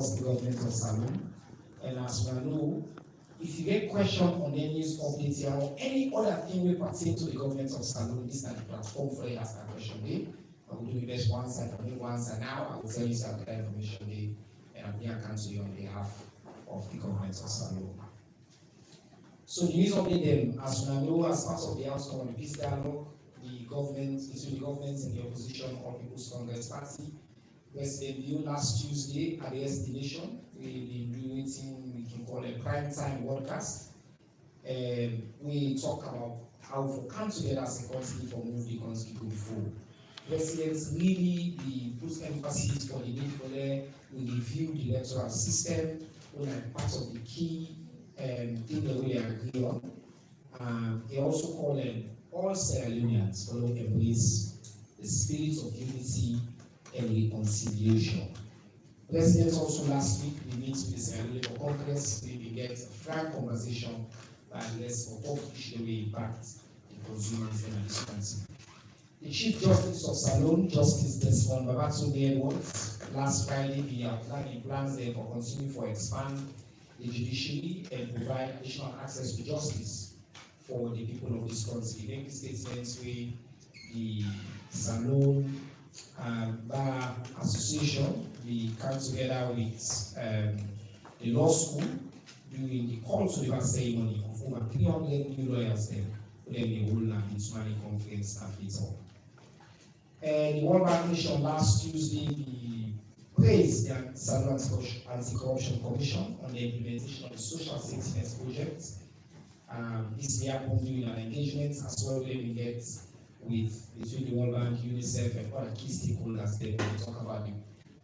the government of Salon. And as we know, if you get question on any news updates here or any other thing we pertain to the government of Salon, this is the platform for you to ask a question day. I will do the best one side for me once, and now I will tell you some other information day, and I'm here to answer you on behalf of the government of Salon. So the news update them, as we know, as part of the outcome of the peace dialogue, the government, between the government and the opposition, All People's Congress Party, President Bill last Tuesday at the destination, we've been doing we can call a prime time broadcast. We talk about how to come together as a country for move the country to forward. Presidents really put emphasis for the need for them. We review the electoral system, when part of the key thing that we agree on. They also call them all Sierra Leoneans follow embrace the spirit of unity and reconciliation. President also last week we meet with the Sierra Leone Congress. We get a frank conversation by less for what issue will impact the consumers in this country. The Chief Justice of Salon, Justice Desmond Babatunde Edwards, last Friday he outlined plans there for continue for expand the judiciary and provide additional access to justice for the people of this country. Make the statements with the Salon Bar Association. We come together with the law school during the call to the ceremony of over 300 new lawyers there. Then the whole National Conference after it all. The World Bank Mission last Tuesday we praised the Salon Anti-Corruption Commission on the implementation of the social safety net project. This may happen during an engagement as well where we get with between the World Bank, UNICEF, and other key stakeholders there when we talk about the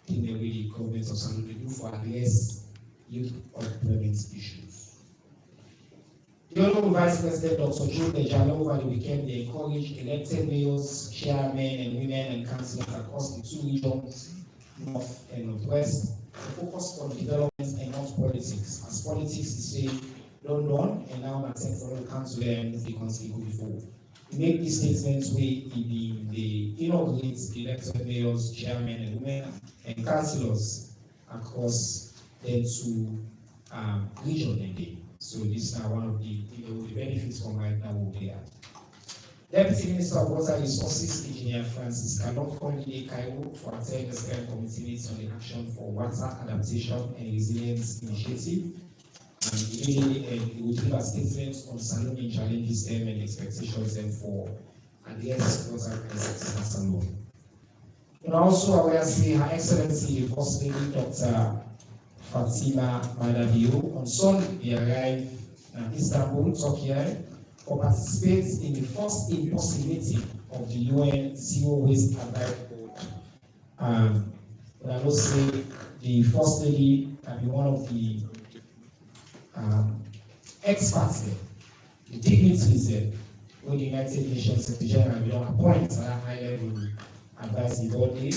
thing that the government of Salon do for address youth unemployment issues. The Honorable Vice President Dr. Joe Dejalo over the weekend they encouraged elected mayors, chairmen, and women and councillors across the two regions, North and Northwest, to focus on development and not politics. As politics is saying, don't done, and now an attempt for all come together and move the country go before. We make these statements where the inaugurate elected mayors, chairmen, and women, and councillors across the two regions indeed. So this is now one of the benefits from right now over there. Deputy Minister of Water Resources, Engineer Francis Kalon, currently Cairo for attending the Steering Committee meeting on the Action for Water Adaptation and Resilience Initiative. And he will give a statement on Salon challenges and expectations them for address water crisis in Salon. And also I will say Her Excellency the First Lady Dr. Fatima Madabiou on Sunday we arrived in Istanbul, Turkey, or participates in the first in-person meeting of the UN Zero Waste Advisory Board. But I will say the First Lady can be one of the experts there, the dignitaries there, where the United Nations Secretary General will appoint at a high level advisory body,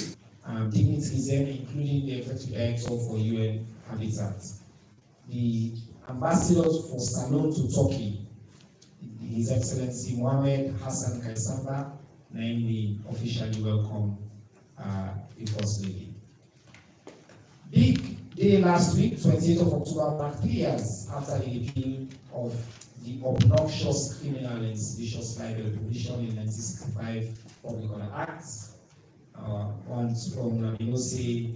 dignitaries there, including the Executive Director for UN Habitat. The ambassadors for Salon to Turkey, His Excellency Mohammed Hassan Kaisamba, namely officially welcome the First Lady. Big day last week, 28th of October, marked 3 years after the repeal of the obnoxious criminal and seditious libel provision in 1965 Public Order Act. Once from Naminose,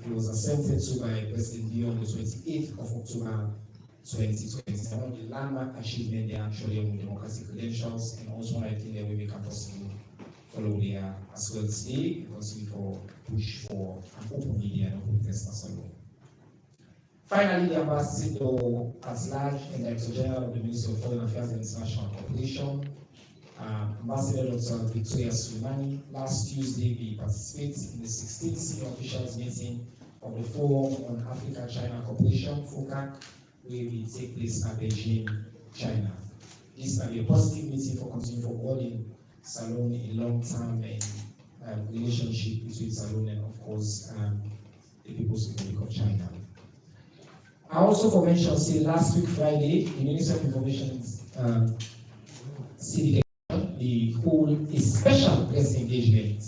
it was assented to by President Bill on the 28th of October 2020. One of the landmark achievements they actually on democratic credentials, and also one I think that we make a possible follow there as well today, because we for push for an open media and open press as well. Finally, the ambassador at large and Director General of the Ministry of Foreign Affairs and International Cooperation, Ambassador Dr. Victoria Soumani, last Tuesday we participated in the 16th Senior Officials Meeting of the Forum on Africa-China Cooperation, FOCAC, where we take place at Beijing, China. This will be a positive meeting for continuing for building Salon a long-term relationship between Salon and, of course, the People's Republic of China. I also for mention, say last week Friday, the Ministry of Information Civic they hold a special press engagement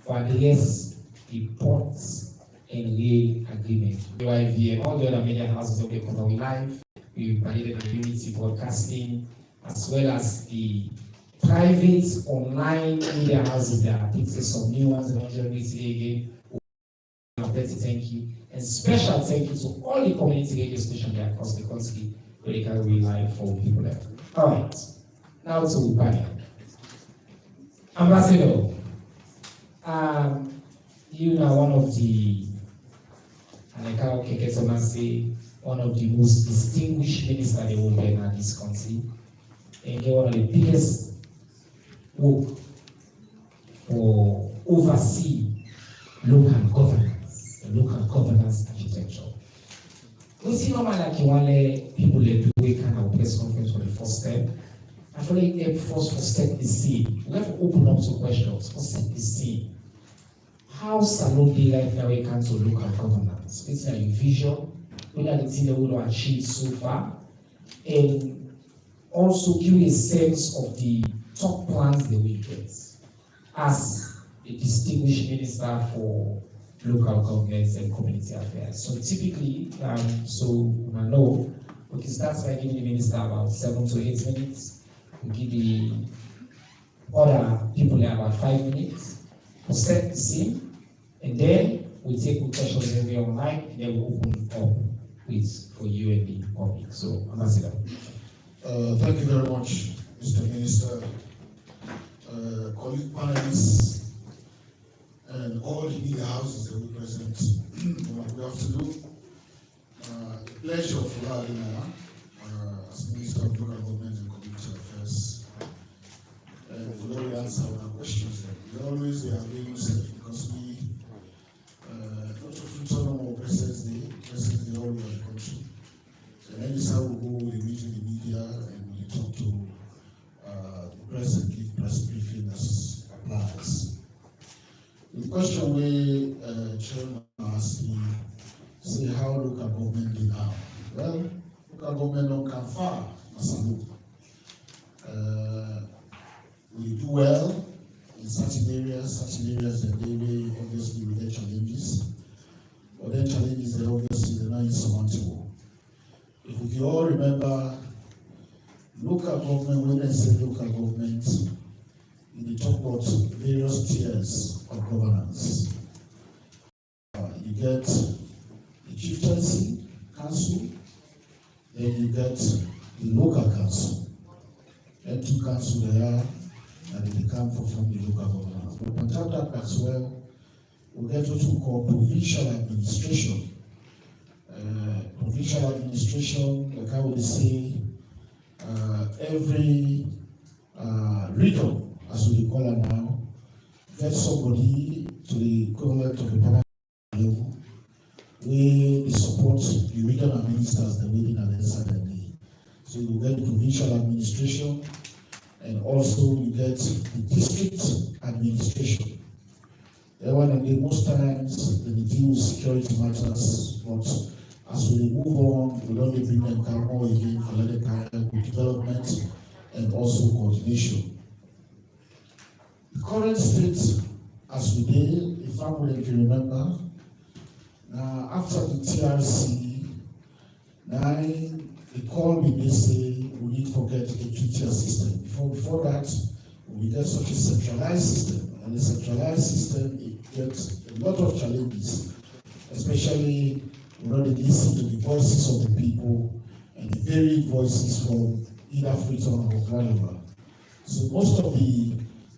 for address the ports in real agreement. UIV and all the other media houses that we cover with live, we provided the community broadcasting, as well as the private online media houses that are picking some new ones in Nigeria again. Thank you. And special thank you to all the community radio stations there across the country where they can be live for people there. All right. Now to Upaya. Ambassador, you are one of the, and I can say, one of the most distinguished ministers they will be in this country. And you're one of the biggest work for oversee local governance architecture. We see normally like you want people to do a kind of press conference for the first step. Actually, first for set the scene. We have to open up to questions for set the scene. How Salon be right now when it comes to local governance? It's like your vision, what are the things that we will achieve so far, and also give a sense of the top plans that we get as a distinguished minister for local governments and community affairs. So typically, I know, we can start by giving the minister about 7 to 8 minutes. We give the other people about 5 minutes to set the scene, and then we take questions every online, and then we open up with for you and the public. So, Ambassador. Thank you very much, Mr. Minister, colleague panelists, and all the media houses that we present. Good afternoon. Pleasure for having as Minister of Local Government and Community Affairs. And we always answer our questions. We always are very safe because we, not of Autonomous or President's Day all over the country. And anytime we go, we meet the media and we talk to the press and give press briefing as applies. The question we Chairman asked me, say how local government did now. Well, local government don't come far, as we do well in certain areas that they obviously we get challenges. But then challenges that obviously they're not insurmountable. If we can all remember, local government, when I say local government, we talk about various tiers of governance. You get the chieftaincy council, then you get the local council. There are 2 councils there, and they come from the local governance. But on top of that as well, we get what we call provincial administration. Provincial administration, like I would say, every region, as we call it now, gets somebody to the equivalent of the permanent level, we support the regional ministers that we in the side of the. So you get provincial administration, and also you get the district administration. That one again, most times they deal with security matters, but as we move on, we don't bring them more again for the development and also coordination. The current state, as we did, if I would remember, after the TRC, now they called me, they say we need to get a 2-tier system. Before that, we get such a centralized system, and the centralized system it gets a lot of challenges, especially when they listen to the voices of the people and the varied voices from either Freetown or wherever. So most of the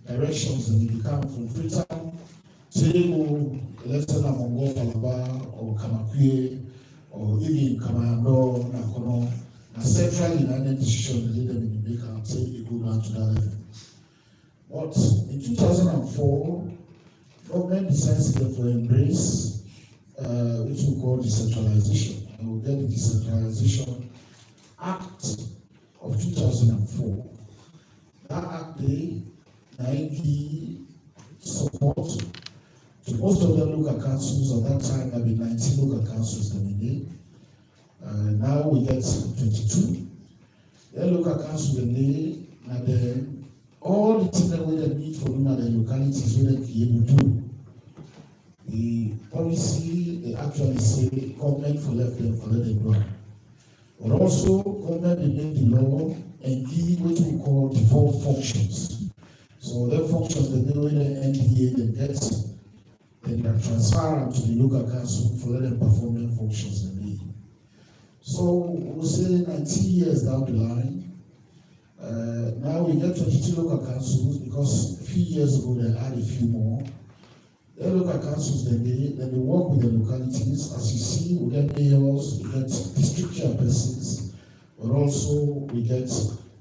directions that will come from Freetown, Telemo, Electoral Mongo, Falaba, or Kamakwe, or even Kamayando, Nakono, and central United decision that them in the Baker and say they go down to that level. But in 2004, government decides to embrace which we call decentralization. And we'll get the Decentralization Act of 2004. That act they support to most of the local councils at that time. There been 19 local councils that we did. Now we get 22. The local council and then all the things that we need for them at the localities we can be able to do. The policy, they actually say government for left them, for let them run. But also, government they make the law and give what we call default functions. So their functions, they do in the NDA, they get, then they transfer them to the local council for let them perform their functions in the. So we'll say 19 years down the line, now we get 22 local councils because a few years ago they added a few more. The local councils, then they work with the localities. As you see, we get mayors, we get district chairpersons, but also we get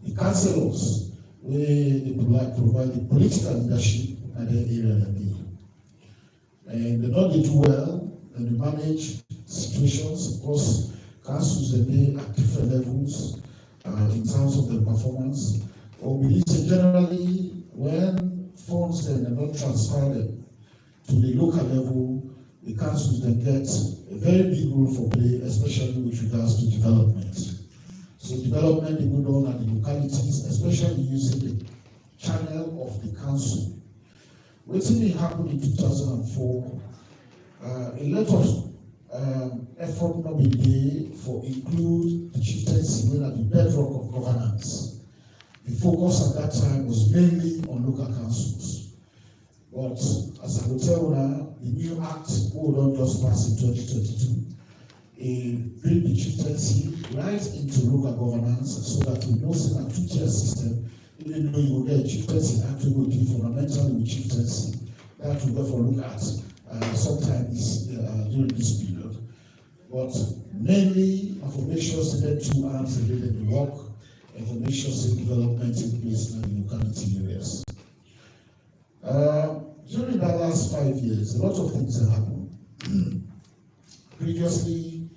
the councillors, where they provide the political leadership at the area that they. And they know they do well, and they manage situations. Of course, councils they at different levels in terms of their performance. But we believe that generally, when funds then are not transferred to the local level, the councils then get a very big role for play, especially with regards to development. So development they go on at the localities, especially using the channel of the council. What happened in 2004, a lot of effort not been made for include the chieftaincy when at the bedrock of governance. The focus at that time was mainly on local councils. But as I will tell now, the new act don't just pass in 2022. It bring the chieftaincy right into local governance so that we know it's a two-tier system, even though you will get a chieftaincy act will go fundamentally with chieftaincy. That will therefore look at sometimes during this period. But mainly information sector 2 arms related to work, information sector development in place in the locality areas. During the last 5 years, a lot of things have happened. Previously,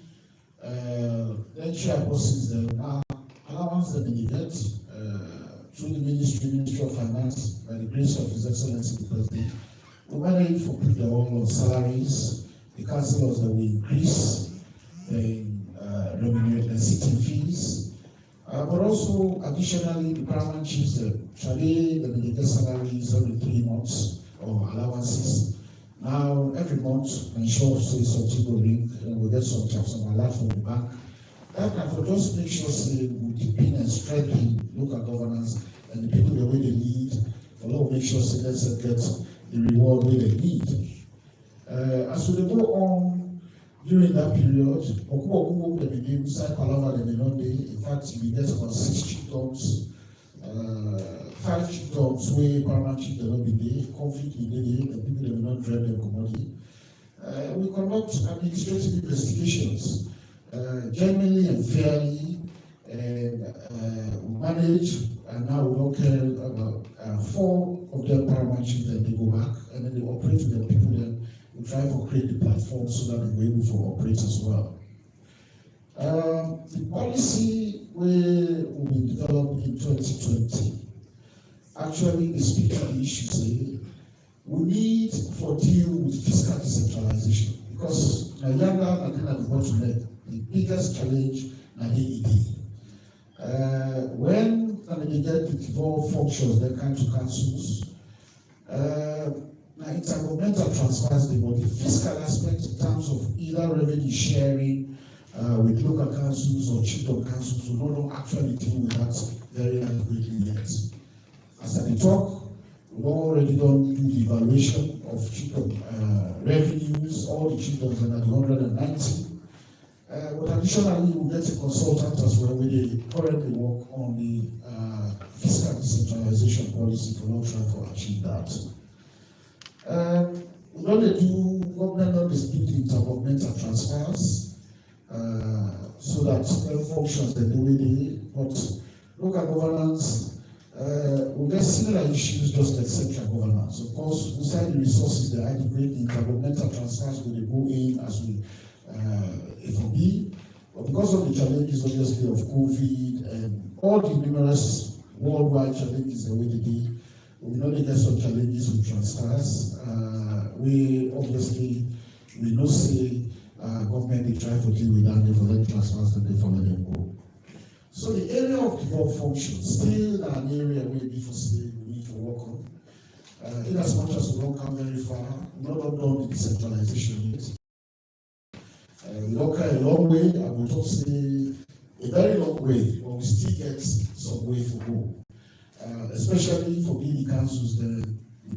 then chairpersons there allowance that they get through the Ministry of Finance, by the grace of His Excellency the President. We managed for people on salaries, the councillors that will increase remuneration and sitting fees, but also additionally the paramount chiefs they get salaries every 3 months or allowances. Now every month ensure say something will link and we'll get some alert from the bank. That can for just make sure say we deepen and strengthen local governance and the people the way they need for law make sure say let's get the reward where they need. As we go on during that period, in fact we get about 6 chiefdoms, 5 chiefdoms where paramount chief will not be there, conflict will be there, the people will not drive their commodity. We conduct administrative investigations genuinely and fairly, and we manage, and now we don't care about 4 of them paramount chiefs, then they go back and then they operate with the people then we try to create the platform so that we're able to operate as well. The policy will be developed in 2020 actually is speaking to the issue say we need for deal with fiscal decentralization because Nigeria and the bottleneck, the biggest challenge when they get the devolved functions that come to councils, intergovernmental transfers, but the fiscal aspect in terms of either revenue sharing with local councils or chiefdom councils will not actually deal with that very adequately yet. As I talk, we've already done the evaluation of chiefdom revenues, all the chiefdoms are at 190. But additionally, we'll get a consultant as well, where they currently work on the fiscal decentralization policy for not trying to achieve that. We don't do government not dispute intergovernmental transfers so that functions the way they, but local governance will get similar issues just like central governance. Of course, beside the resources, the adequate intergovernmental transfers will go in as we FOB, but because of the challenges obviously of COVID and all the numerous worldwide challenges the way they do, we know they get some challenges with transfers. We obviously we know say government they try to deal with that, they for them transfers that they follow them go. So the area of devolved functions still an area where we need to work on. In as much as we don't come very far, we've not done the decentralization yet. We don't come a long way, I would just say a very long way, but we still get some way to go. Especially for being the councils, the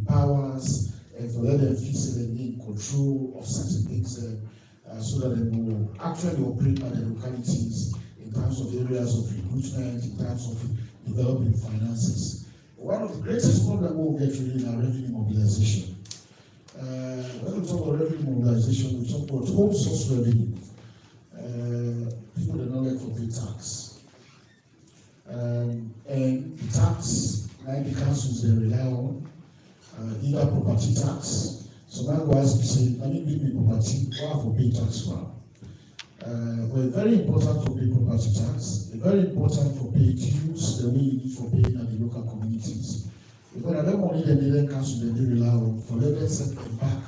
powers, and for letting them feel they need control of certain things so that they will actually operate by the localities in terms of areas of recruitment, in terms of developing finances. One of the greatest problems we'll get really in our revenue mobilization. When we talk about revenue mobilization, we talk about whole source revenue. People do not like to pay tax. And the tax, like the councils, they rely on either property tax. So now go ask you, say, let me give me property, or for pay tax for. Well, very important for pay property tax, very important for pay dues, the way you need for paying at the local communities. Because I don't want the Nigerian council they do rely on for let them set them back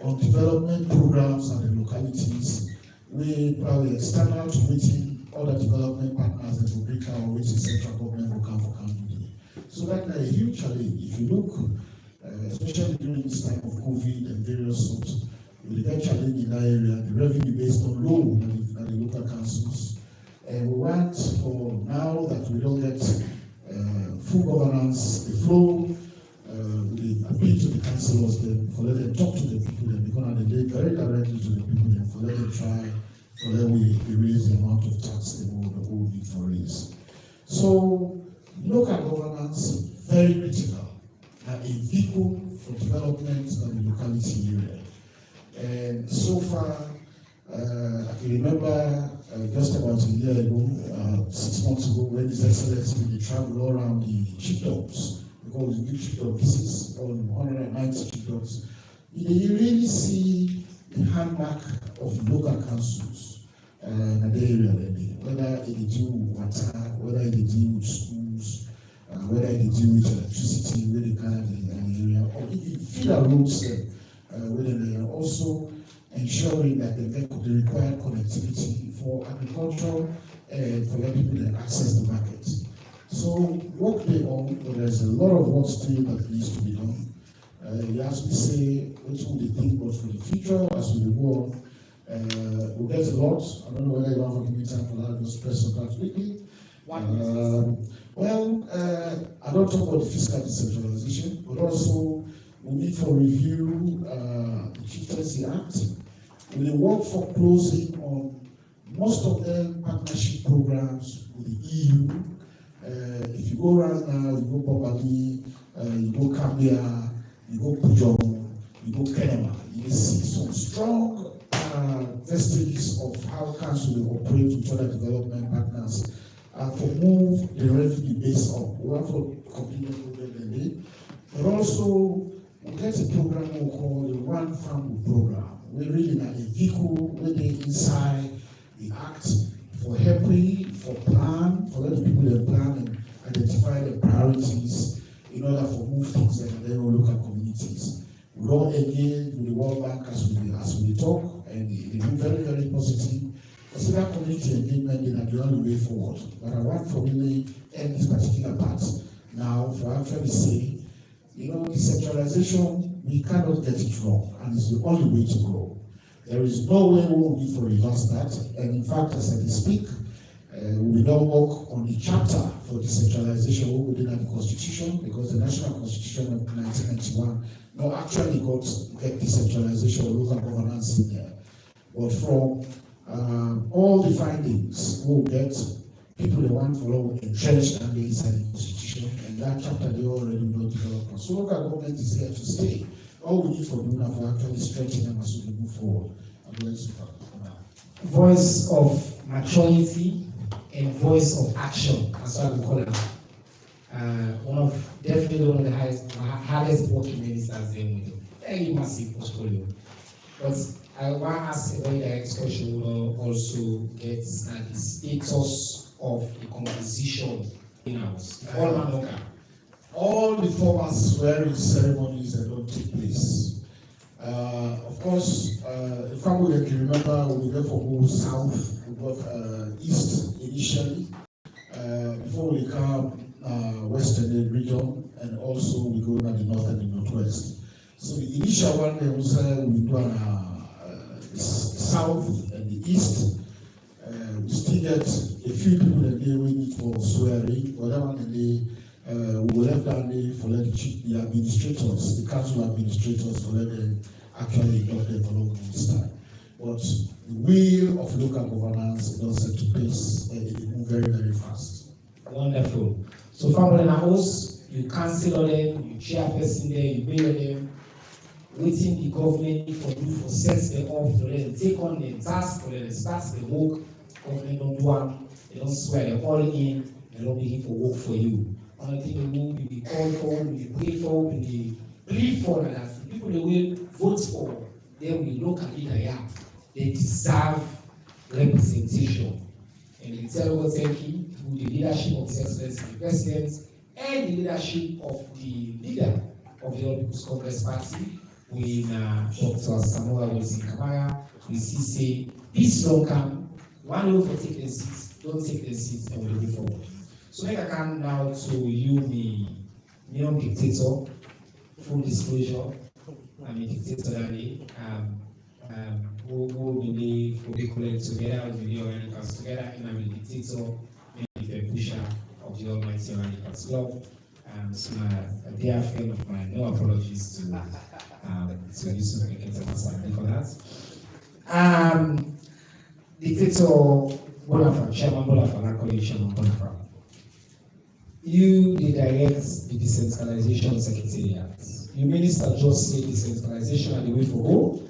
on development programs at the localities, we probably external to meeting other development partners that will break out which the central government will come for county. So that's a huge challenge. If you look, especially during this time of COVID and various sorts, with the challenge in that area, the revenue based on loan at the local councils. And we want for now that we don't get full governance, the flow, we appeal to the councillors then for let them talk to the people then because they did very directly to the people then for let them try, for let we raise the amount of tax they will need for raise. So local governance, very critical, and a vehicle for development of the locality area. And so far, I can remember just about a year ago, 6 months ago, when His Excellency they traveled all around the chiefdoms, because we do chiefdom visits, on 190 chiefdoms. You really see the handmark of local councils in the area, whether they deal with water, whether they deal with schools, whether they deal with electricity, where they can in the area, or even feeder roads. Whether they are also ensuring that they get the required connectivity for agriculture and for letting people that access the market. So work they on, but there's a lot of work still that needs to be done. As we say, what will they think about for the future as we go on? We'll get a lot. I don't know whether you want to give me time for that, just press on that quickly. I don't talk about the fiscal decentralization, but also we need for review the Chieftaincy Act. We work for closing on most of them partnership programs with the EU. If you go around now, you go Bobali, you go Cambia, you go Pujon, you go Kenema, you see some strong vestiges of how council will operate with other development partners to move the revenue base up. We want to complete the program, but also we get a program we call the One Farm program. We're really like a vehicle where they inside the act for helping, for plan, for letting people that plan and identify the priorities in order for move things in their local communities. We don't engage with the World Bank as we talk, and they do very, very positive. Consider community engagement in the only way forward. But I want to really end this particular part now for actually say, decentralization, we cannot get it wrong, and it's the only way to grow. There is no way we will need to reverse that, and in fact, as I speak, we will now work on the chapter for decentralization within the Constitution, because the National Constitution of 1991 now actually get decentralization of local governance in there. But from all the findings, we'll get people that want to follow entrenched and inside the Constitution, and that chapter they already know developed. So local government is here to stay. All we need for doing now for actually strengthening them as we move forward. I'm going to start now. Voice of maturity and voice of action, that's what we call it. Definitely one of the hardest working ministers in a very massive portfolio. But I want to ask a very direct question. We'll also get the status of the composition in-house. All the formal swearing ceremonies that don't take place. Of course, the family that you remember, we went for go south, we got east initially, before we come Western region, and also we go down the north and the northwest. So the initial one they was we do the south and the east. We still get a few people that they waiting for swearing, but that one we left down there for let the administrators, the council administrators, for let them actually adopt the development style. But the wheel of local governance does set to pace and it move very, very fast. Wonderful. So family and host, you counsel them, you chairperson there, you mayor them, waiting the government for you for set them off to then take on the task for them, start the work, government don't do one, they don't swear, they're all in, they don't begin to work for you. Only thing you will be called for, will be prayed for, will be plead for, and as the people they will vote for, they will look at it and they deserve representation. And the tell God thank you to the leadership of His Excellency the President and the leadership of the leader of the All People's Congress Party, with Dr. Samuel Wilson Kamara. We see say this long come, one way for take the seats, don't take the seats, and we'll move forward. So I come now to you, the young dictator, full disclosure. I'm a dictator that day. Who believe will be collected together with the Organicals together, and I'm a dictator, maybe a pusher of the Almighty Organicals Club. So a dear friend of mine, no apologies to Yusuf Ekete for that. Dictator Bonafra, Chairman Bonafra, Coalition of Bonafra. You direct the decentralization secretariat. You minister just say decentralization and the way for go.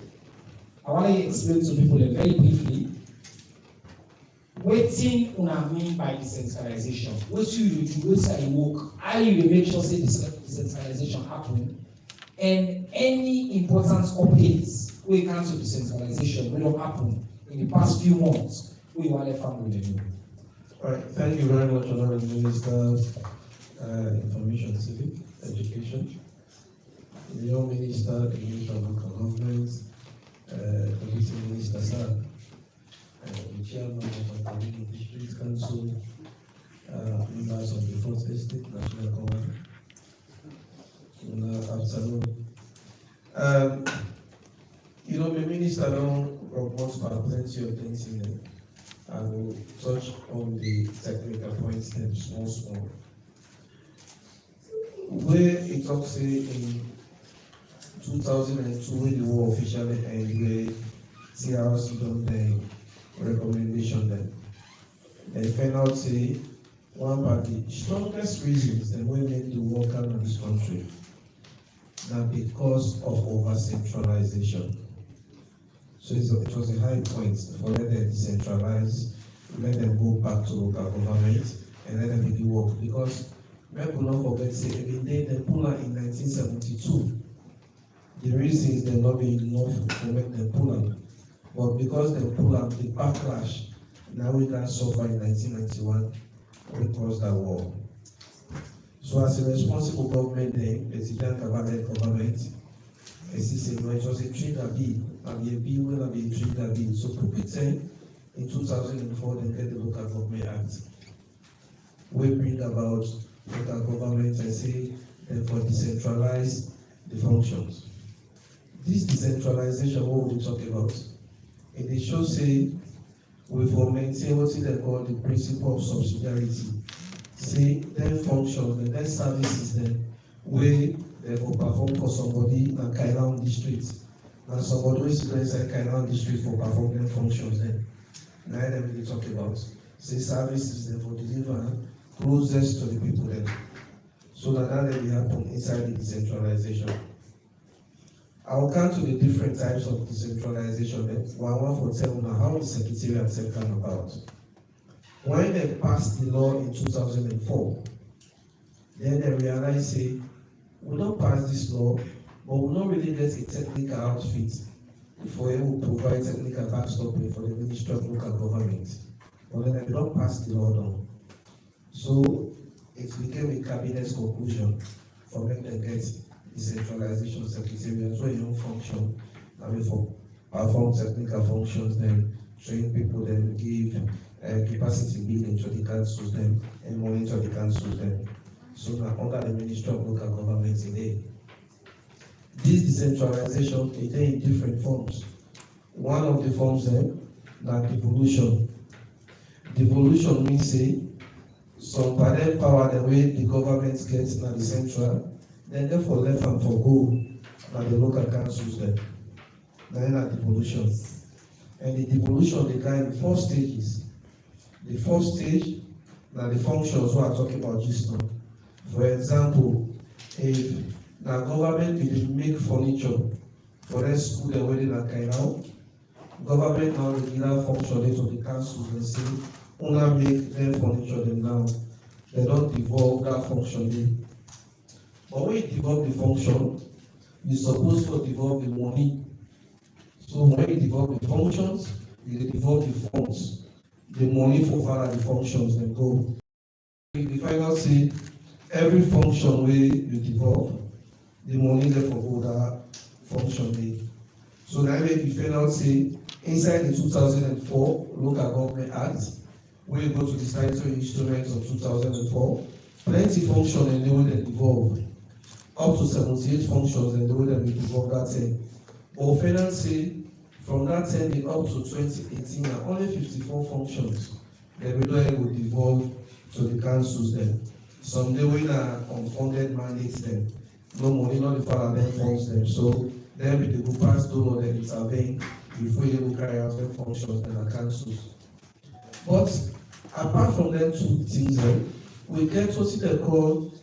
I want to explain to people very briefly what thing una mean by decentralization. What you do, what you work, how you make sure say decentralization happen, and any important updates when it comes to decentralization will not happen in the past few months. We want to find with them. All right, thank you very much, Honorable Minister, Information, Civic, Education, the Young Minister, the Minister of Local Government, the Vice Minister, sir, the Chairman of the Community District Council, members of the Fourth Estate, National Command. Good afternoon. You know, the Minister now wants to have plenty of things in there. I will touch on the technical points and small. Where it talks in 2002 when the war officially ended, where TRC done the recommendation then. They found out say one of the strongest reasons that we made the war come in this country now because of over-centralization. So it was a high point for let them decentralize, let them go back to local government, and let them begin work. Because people don't forget, say, every day they pull out in 1972. The reason is they're not being enough to make them pull out. But because they pull out the backlash, now we can suffer in 1991 because that war. So as a responsible government, then, President government, as he said, no, it was a trigger bill, and the bill will be a trigger bill. So Pupitan in 2004, they get the Local Government Act. We bring about local government and say, therefore, decentralize the functions. This decentralization, what we talk about, and it shows say, we will maintain what they call the principle of subsidiarity. Say, their functions, and their services, then, where they will perform for somebody in Kailan district. And somebody who is inside Kailan district for perform their functions then. Now them really talk about. Say services they will deliver closest to the people then. So that will happen inside the decentralization. I will come to the different types of decentralization then. One for tell now how the secretariat came about. When they passed the law in 2004, then they realized say we don't pass this law, but we don't really get a technical outfit for able to provide technical backstopping for the Ministry of Local Government. But then they don't pass the law down. So it became a cabinet conclusion for them to get decentralization secretariat where you don't function, I mean for perform technical functions, then train people, then give capacity building to the councils, then and monitor the councils, then. So now under the Ministry of Local Government today. This decentralization is in different forms. One of the forms then, na devolution. Devolution means say some parent power the way the government gets na the central, then therefore left am for go na the local councils dem. Na devolution. And the devolution dey kind in 4 stages. The first stage na the functions wey I talk about just now. For example, if na government dey make furniture for that school dem wey dey na Kainau, government now dey give that function dey to the councils dey say una make dem furniture dem now. They don devolve that function dey. But when you devolve the function, you suppose to devolve the money. So when you devolve the functions, you dey devolve the funds. The money for further the functions dem go. If you find out say every function wey you devolve, the money there for go that function dey. So na make you find out say inside the 2004 Local Government Act, wey go to the statutory instruments of 2004, plenty function and the way they devolve. Up to 78 functions and the way they devolve that thing. But finance say from that time up to 2018, only 54 functions that we don't able to devolve to the councils then. Some day when unfunded mandates them, no money, not the father then funds them. So then we go pass donor then intervene before you will carry out their functions in the councils. But apart from them 2 things, we get what they call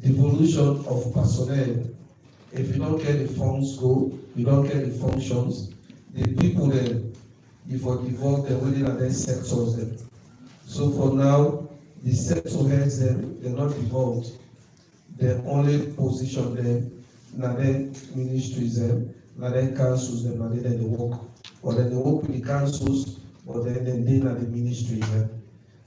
devolution of personnel. If you don't get the funds go, you don't get the functions, the people then, if you devolve them within other sectors then. So for now, the sector heads them, they're not devolved. They only position them, now then ministries them, now then councils them, now then they work. Or then they work with the councils, but then they at the ministry them.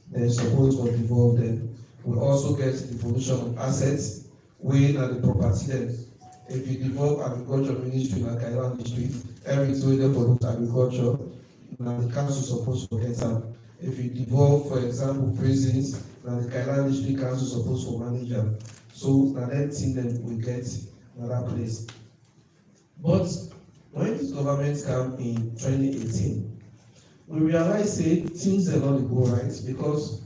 They're supposed to devolve them. We also get devolution of assets, we are the property them. If you devolve agriculture ministry like Kailan district, everything there for agriculture, now the council is supposed to get them. If you devolve, for example, prisons, now the Kailan district council is supposed to manage them. So now that thing then we get another place. But when this government came in 2018, we realized say things are not go right because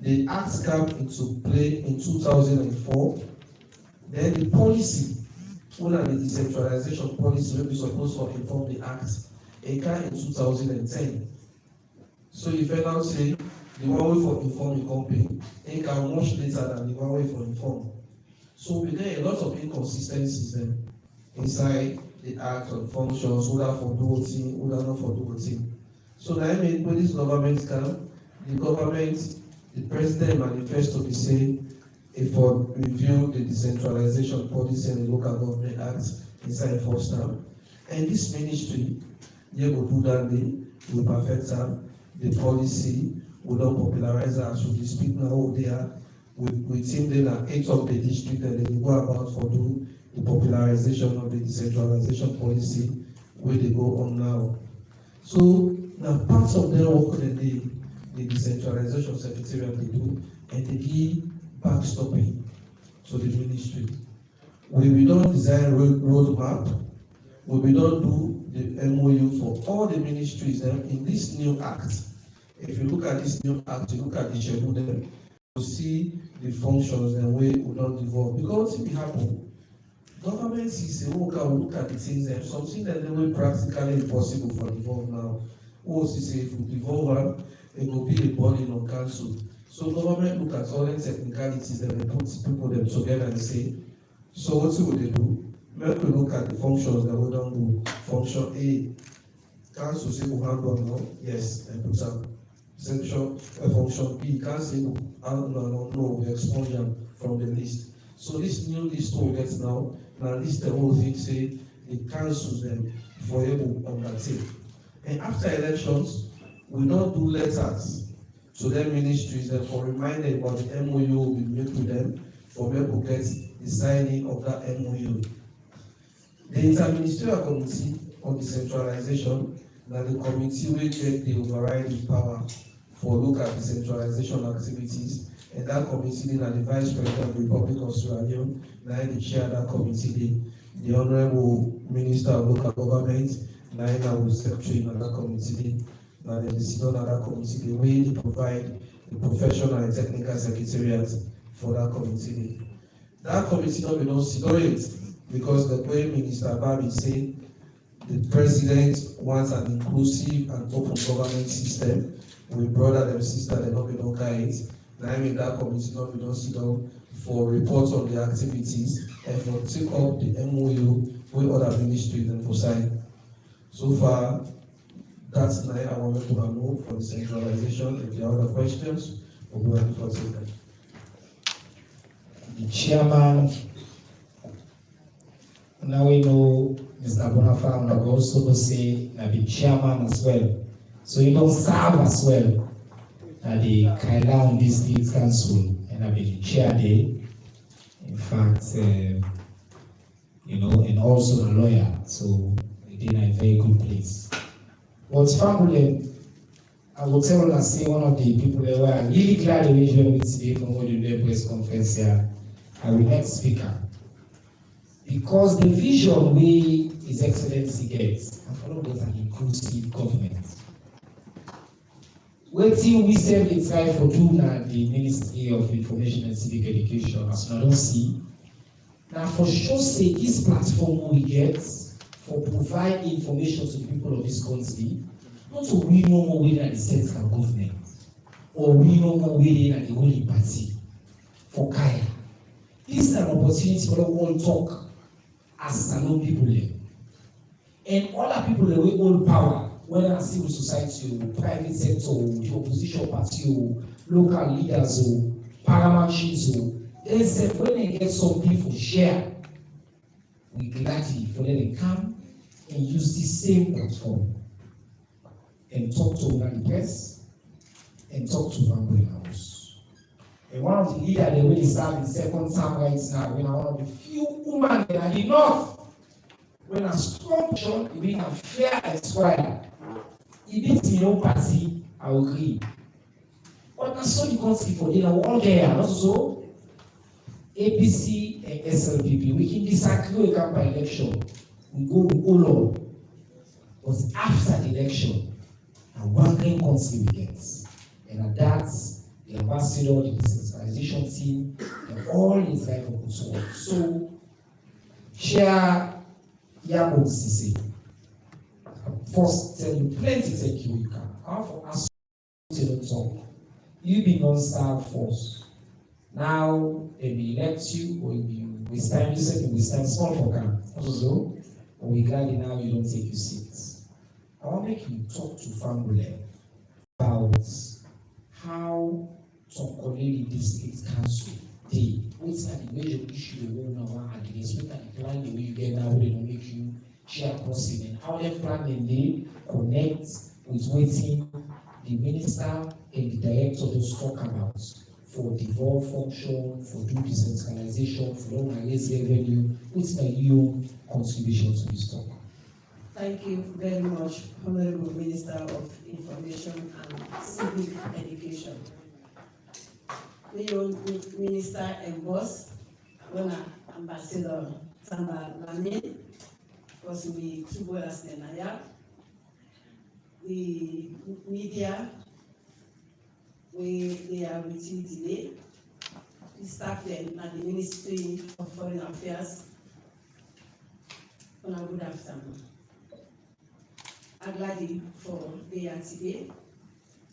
the act came into play in 2004. Then the policy, one of the decentralization policy, will be supposed to inform the act, it came in 2010. So you find out say the one way for inform the company, it came much later than the one way for inform. So we get a lot of inconsistencies then inside the act on functions, whether for doing, whether not for doing. So now I mean when this government come, the government, the president manifesto be saying if for review the decentralization policy and the Local Government Act inside first term. And this ministry, they will do that day, will perfect the policy, will not popularize it as we speak now there. We think then at 8 of the district and they go about for do the popularization of the decentralization policy where they go on now. So now parts of their work that the decentralization secretariat they do and they give backstopping to the ministry. We don't design roadmap, we don't do the MOU for all the ministries in this new act. If you look at this new act, you look at the schedule then, you see the functions and way we don't devolve. Because if it happen, government is a worker will look at the things and something that they will practically impossible for devolve now. Or say if we devolve, it will be a burden on council. So government look at all the technicalities and they put people them together and say, so what will they do? Make we look at the functions that we don't do. Function A, council say we handle now, yes, and put some section function B, council no, we expunge them from the list. So this new list we get now list the whole thing say the councils them for able undertake. And after elections, we don't do letters to their ministries and for reminding about the MOU we make with them for people get the signing of that MOU. The Interministerial Committee on Decentralization, that the committee will get the overriding power for look at decentralization activities And that committee, and the Vice President of the Republic of Sierra Leone, now the chair of that committee, the Honorable Minister of Local Government, now the Secretary of that committee, now the Senior of that committee, we provide the professional and technical secretariat for that committee. That committee not be done sit because the way Minister Babi said, the President wants an inclusive and open government system. With brother and sister, they not be done guide. Now I mean that committee not be done sit down for reports on the activities and for take up the MOU with other ministries and for sign. So far, that's now I want to know for the centralization. If there are other questions, we'll be ready for taking. The chairman, now we know Mr. Bonafa and also say that the chairman as well. So you don't serve as well at the Kailan District Council and I'll be the chair there. In fact, and also a lawyer. So they're in a very good place. But family, I will tell and say one of the people that were really glad to meet you today from what you do press conference here. Our next speaker. Because the vision we His Excellency gets, and follow with an inclusive government. Waiting we say the try for do now the Ministry of Information and Civic Education, as I don't see. Now for sure say this platform we get for provide information to the people of this country, not to we no more within the central government, or we no more within the ruling party for Kaya. This is an opportunity for all talk as Salon people there. And all our people that we hold power, whether civil society or private sector or the opposition party or local leaders or paramount chiefs or they said when they get something for share, we gladly for them to come and use this same platform and talk to the press and talk to Family House. And one of the leaders they will serve in second term right now, when one of the few women that are enough, when a strong person, being a fair and square, he beats me no party, I agree. But that's so you can't see for dinner, all there, not so. APC and SLPP, we can disagree by election. We go on. But after the election, and one green country we get. And that's the ambassador, the decentralization team, and all is right for control. So, Chair Yabo Sisi, first tell you plenty thank you can. How for us to talk. You be non-staff force. Now they will elect you or you waste time, you said you waste time small for camp. Also, or we glad now you don't take your seats. I want to make you talk to family about how Tokoleli District Council they what's the major issue they want now against what the plan the way you get now they don't make you share crossing and how they plan and they connect with waiting the minister and the director to talk about for devolved function, for do decentralization, for long raise revenue, what's the EU contribution to this talk? Thank you very much, Honorable Minister of Information and Civic Education. Minister and boss, Ambassador Samba Lamin, because we two brothers in Naya, the media, they are with you today, the staff then at the Ministry of Foreign Affairs. Good afternoon. I'm glad for being here today.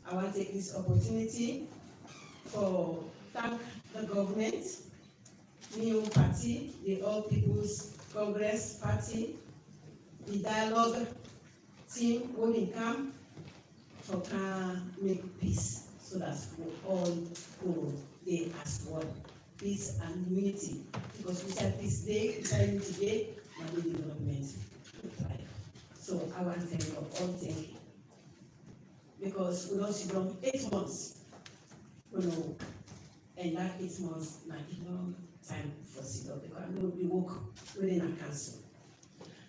I want to take this opportunity for thank the government, new party, the All People's Congress Party, the dialogue team will come for can make peace so that we all go there as one. Peace and unity. Because we said this day, unity today, and the development. So I want to thank you all, thank you. Because we don't sit down 8 months, and that 8 months, not a long time for sit down, because we work within a council.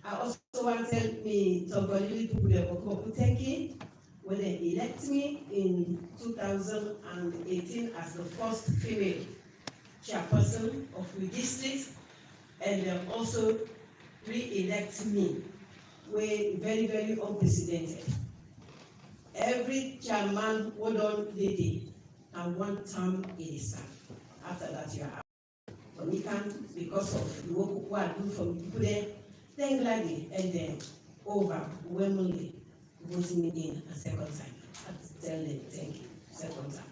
I also want to tell me, Togolili people, thank you when they elect me in 2000. 2018 as the first female chairperson of the district, and also re-elect me, were very, very unprecedented. Every chairman hold on the day and one term in the staff. After that, you are out. But we can't, because of the work we are doing for the people there, then gladly and then overwhelmingly voting me in a second time. I tell them thank you, second time.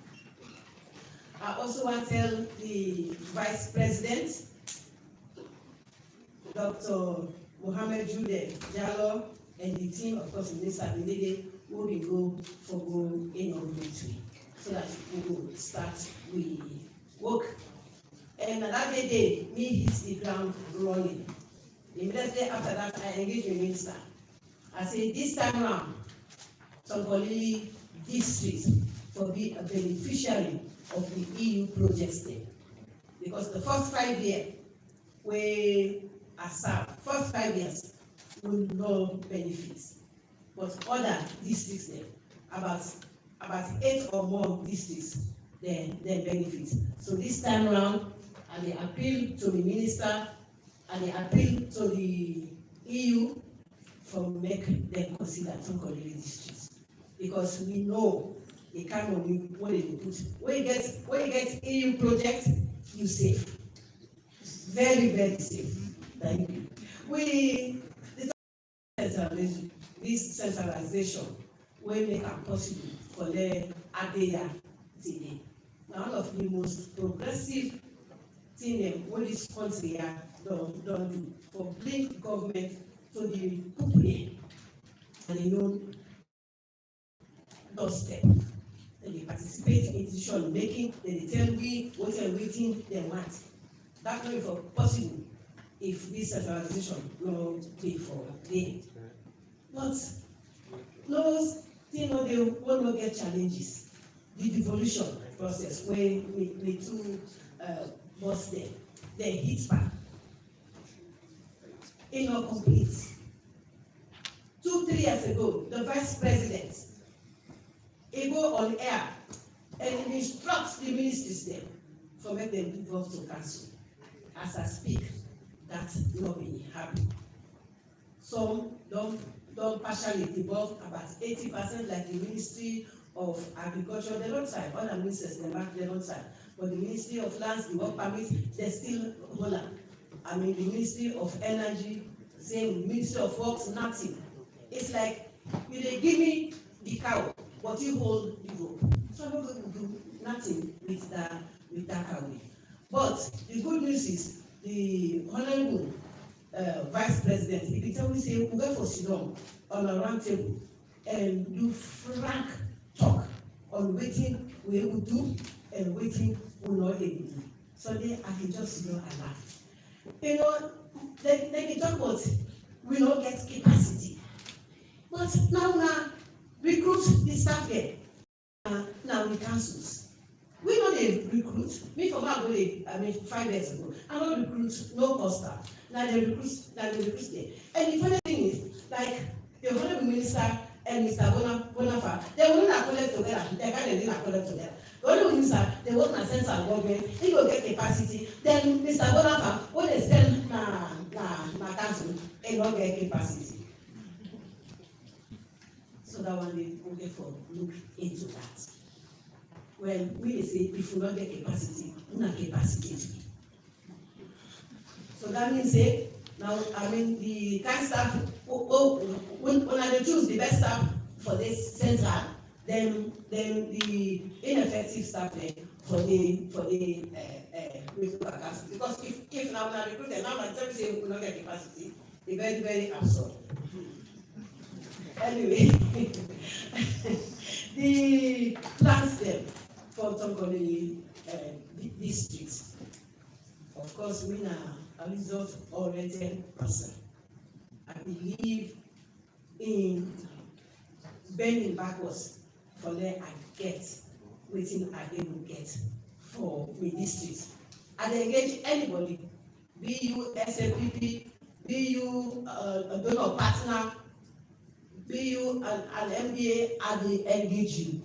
I also want to tell the Vice President, Dr. Mohammed Jude Jallo, and the team, of course, Minister Benede, who will go for go inauguratory, so that we will start with work. And that day, me hit the ground running. Immediately after that, I engaged the minister. I said, this time around, Tongolili district will be a beneficiary of the EU projects there. Because the first 5 years, we are served, first 5 years, will no benefits. But other districts there, about 8 or more districts, they benefit. So this time around, and they appeal to the minister, and they appeal to the EU for make them consider Tongolili districts. Because we know the kind of money what they put. When you get EU project, you save. Very, very safe. Thank you. This centralization will make it possible for the ADEA today. Now, one of the most progressive things what this country don't do for bring government to the people here and they know doorstep. And they participate in decision making, they tell me what and waiting they want. That's not for possible if this centralization no pay for them. But those things they will not get challenges. The devolution process where we two boss there, they hit back. It's not complete. 2-3 years ago, the vice president, he go on air and instructs the ministers there for make them devolve to council. As I speak, that's not being happening. Some don't partially devolve, about 80%, like the Ministry of Agriculture, they don't sign. Other ministers, they don't sign. But the Ministry of Lands, the work permit, they still hold on. I mean, the Ministry of Energy, same. Ministry of Works, nothing. It's like, you give me the cow, but you hold the rope. So I'm not going to do nothing with that cow. But the good news is, the Honorable Vice President, he can tell me, say, we go for sit-down on a round table and do frank talk on waiting we will do and waiting we will not able to do. So then I can just sit down and laugh. You know, they can talk about we don't get capacity. But now recruit the staff there. Now we councils. We know they recruit. Me from our 5 years ago, I don't recruit no cost staff. Now they recruit there. And the funny thing is, like the Honorable Minister and Mr. Bonafa, they will not collect together. They can't collect together. The Honorable Minister, they work in central government, he will get capacity. Then Mr. Bonafa, when they spend na council, he will get capacity. So that one they will get for look into that. Well, we say if we don't get capacity, we not capacity. So that means now the kind staff when they choose the best staff for this center, then the ineffective staff for the council. Because if now we recruit them, now I say we will not get capacity, it's very, very absurd. Anyway, the plans them for Tongolili districts. Of course, we are a result oriented person. I believe in bending backwards for where I get waiting I able get for my districts. I engage anybody, be you SLPP, be you a donor partner, be you an MBA, I will engage you.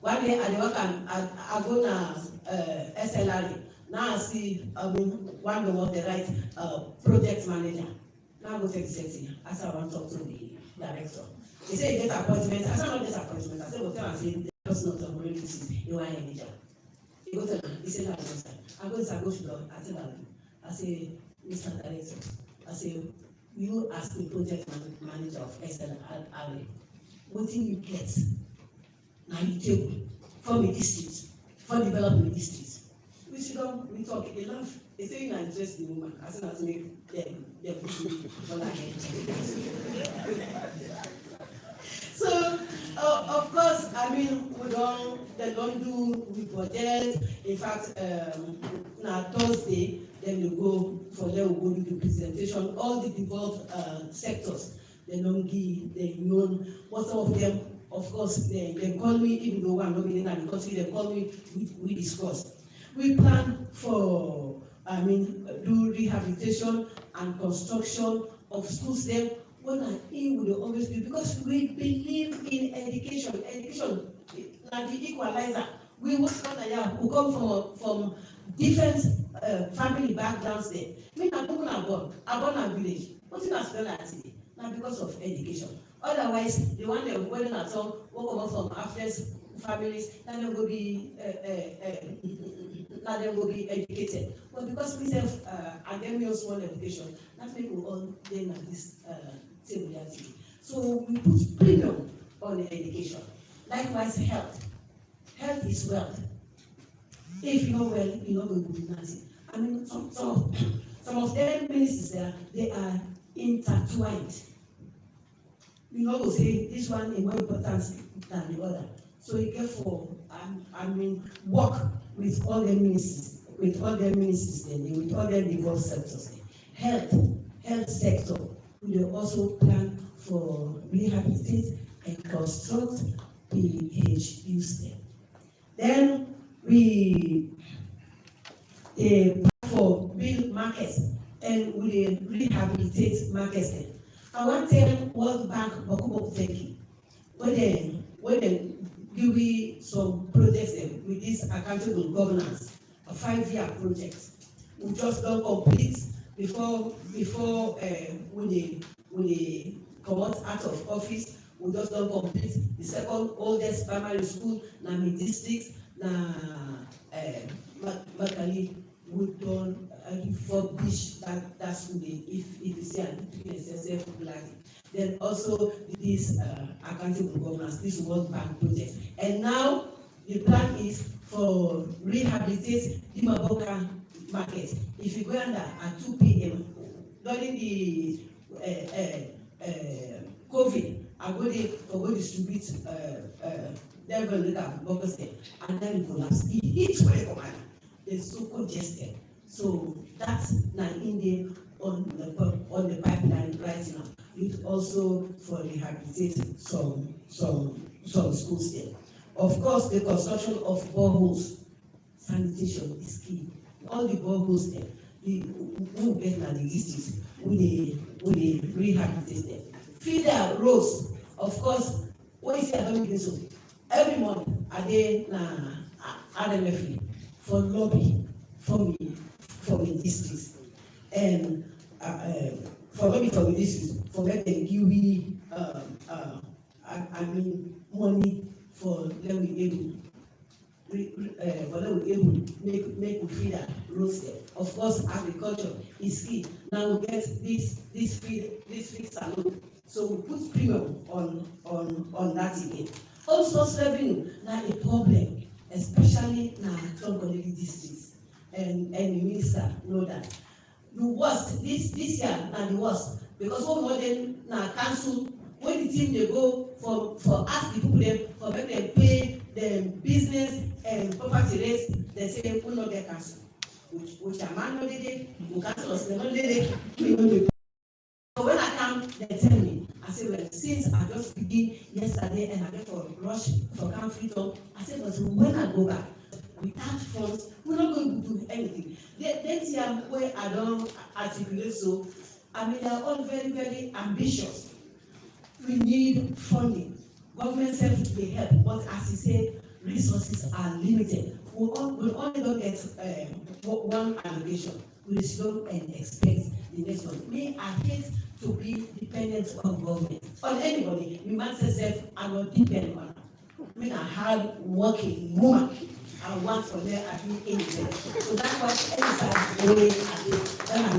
One day I work and I go na SLR. Now I see one of the right project manager. Now I go take the setting. As I want to talk to the director. He said he get appointment. I said not get appointment. I said go tell him say the person not on this you want manager. He go tell him. He said no, I understand. I go to the I tell him. I say Mr. Director. I say you as the project manager of SLR. What do you get? Now you take from a district, for development district. We should we talk, they laugh. They say you're interested in woman, as soon as make them push me on that head. So, of course, I mean, they don't do with budget. In fact, now Thursday, then they go for them, we go do the presentation. All the devolved sectors, they don't give, they know what some of them. Of course, they call me, even though I'm not in the country, they call me, we discuss. We plan for, do rehabilitation and construction of schools there. What I think will always be, because we believe in education. Education, like the equalizer. We work who come from different family backgrounds there. Me na born a village. What is that spell at today? Now because of education. Otherwise, the one they were going at all, who come from affluent families, now they will be educated. But because we have academics one education, that make we all then at this same reality. So we put premium on education. Likewise, health. Health is wealth. If you're well, you're not going to do nothing. I mean, some of them ministers there, they are intertwined. You know, say this one is more important than the other. So you get for, work with all the ministries, with all the devolved sectors. Health sector, we will also plan for rehabilitate and construct PHUs there. Then we plan for build markets and we rehabilitate markets there. I want to tell World Bank Teki, when they give me some projects with this accountable governance, a 5-year project. We just don't complete before when they come out of office. We just don't complete the second oldest primary school na my district na Makali. We don't refurbish that school if you see an necessary popularity. Then also this accountable governance, this World Bank project. And now the plan is for rehabilitate the Maboka market. If you go under at 2 p.m. during the COVID, I go distribute level leader boxes and then it collapse. Each way command is so congested. So that's now in the on the pipeline right now. It also for rehabilitate some schools there. Of course, the construction of boreholes, sanitation is key. All the boreholes there, who get na the districts, we rehabilitate them. Feeder roads, of course, what is happening so? Every month, are they na RMF for lobby for the districts and for lobby for the districts for let them give me money for them we able make feeder roads there. Of course, agriculture is key. Now we get this feed salon. So we put premium on that again. Also, revenue now a problem, especially now some community districts, and the minister know that the worst this year now the worst because one more than now council when the team they go for ask the people them for make them pay them business and property rates, they say we not get council, which a man no dey, we cancel us they no dey, we no dey. So when I come, they tell me, I say, well, since I just begin yesterday and I get for rush for camp freedom, I said, but when I go back, without funds, we're not going to do anything. Next year, where I don't articulate so, they are all very, very ambitious. We need funding. Government self they help, but as you say, resources are limited. We only don't get one allocation. We slow and expect the next one. Me, I hate to be dependent on government, on anybody. We must say, I'm not dependent on. Me, a hard working woman. I want for them at me anything. So that's why anytime way I did, that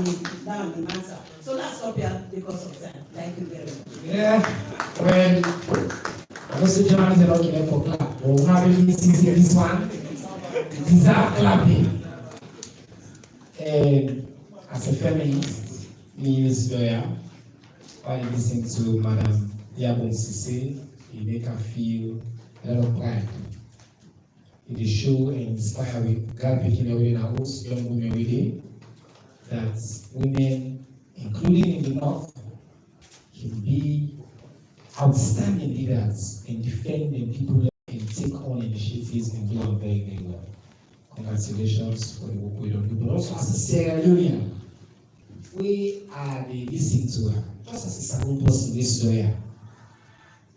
I'm the answer. So let's stop here because of time. Thank you very much. Yeah, well, I was a journalist and looking for clap. But we have been listening this one. Deserve clapping. As a feminist, news lawyer, while listening to Madam Yabon Sise, it make her feel a lot of pride. It is show and inspire with girl picking away in our house, young women every day, that women, including in the north, can be outstanding leaders in defending people and take on initiatives and do them very, very well. Congratulations for the work we don't do. But also as a Sierra Leonean, we are the listening to her. Just as a second person, this lawyer,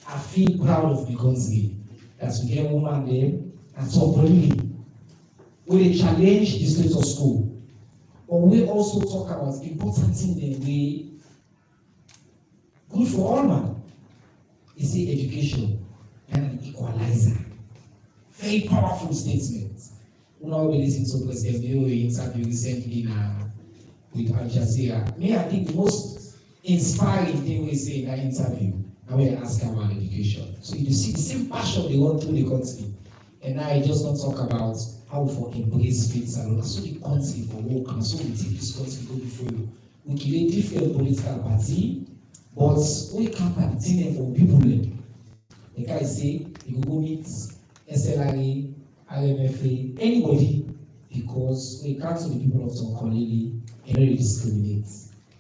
I feel proud of Bigonzi that we get woman there and talk really. We challenge the state of school, but we also talk about important things that we good for all man. You see, education and an equalizer. Very powerful statement. We now be listening to President Bill interview recently with Al Jazeera. Me, I think the most inspiring thing we say in that interview, and we ask about education. So you see the same passion they want through the country. And now I just not talk about how for embrace faith and so the country for work and so we take this country go before you. We create different political party, but we can't continue for people. The guy say you go meet SLRA, IMFA, anybody, because we can't the people of Tonkolili and really discriminate.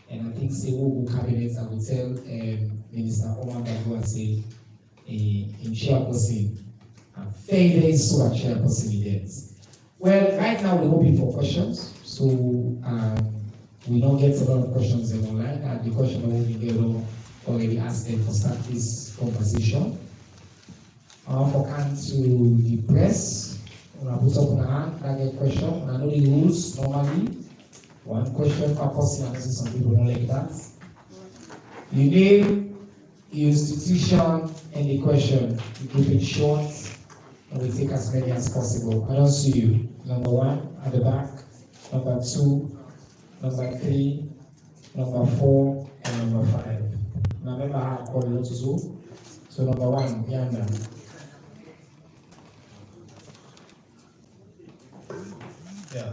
And I think say we'll go cabinet, I will tell Minister Omar Bago and say in chairperson. I'm very, very so a chairperson in that. Well, right now we're hoping for questions. So we don't get a lot of questions online, and the question that we get already asked them for start this conversation. For come to the press, when I put up my hand, I get a question. I know the rules normally. One question per person, I know some people don't like that. You name, the institution, and the question. You keep it short, and we take as many as possible. I don't see you. Number one at the back, number two, number three, number four, and number five. Now remember how I call it to Zoom. So number one, Yanda. Yeah.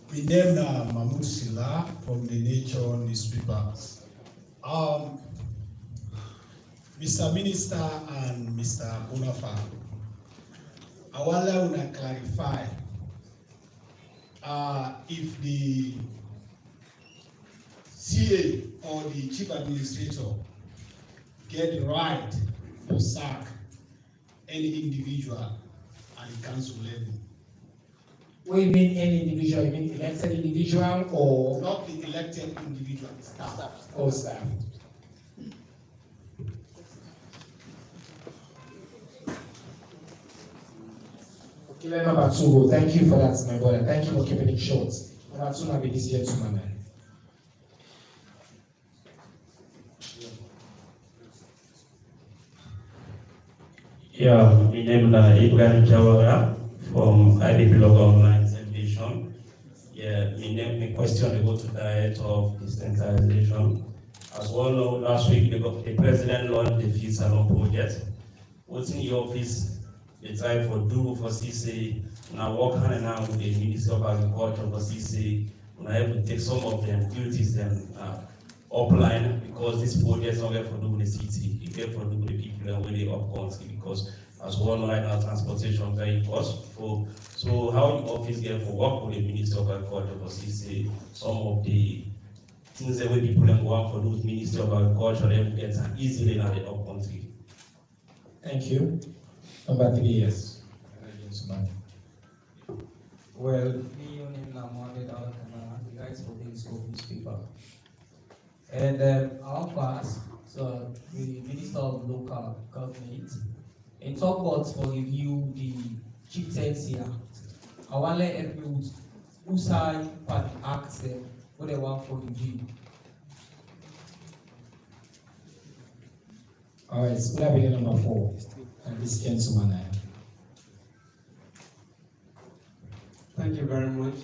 My name is Mahmoud Silla from the Nature newspaper. Mr. Minister and Mr. Bonafa, I want to clarify if the CA or the Chief Administrator get the right to sack any individual at the council level. What do you mean any individual? You mean elected individual or? Not the elected individual, staff. Or staff. Okay, let number two go. Thank you for that, my brother. Thank you for keeping it short. Number two, now be this gentleman. Yeah, my name is Ibrahim Jawara from IDP Local Organization. Yeah, my question go to the head of decentralization. As well know, last week the president launched the Feed Salon project. What's in your office? The time for do for CC, now work hand in hand with the Ministry of Agriculture for CC, and I have to take some of them duties them offline because this project is not going for do with the city, it's going for do with the people and really up country because as well right now transportation very costful. So how your office get for work with the Ministry of Agriculture for CC, some of the things that we people can go out for do with Ministry of Agriculture, they get easily in the up country. Thank you. Number 3 years. Well, me, your name is Mohamed Al Kamara, the guys for the school newspaper. And our class, so the Minister of Local Government, In talk about for review the chieftaincy act. I want to let everyone who side part act them what they want for review. All right, so that will be number 4. And this gentleman. Thank you very much.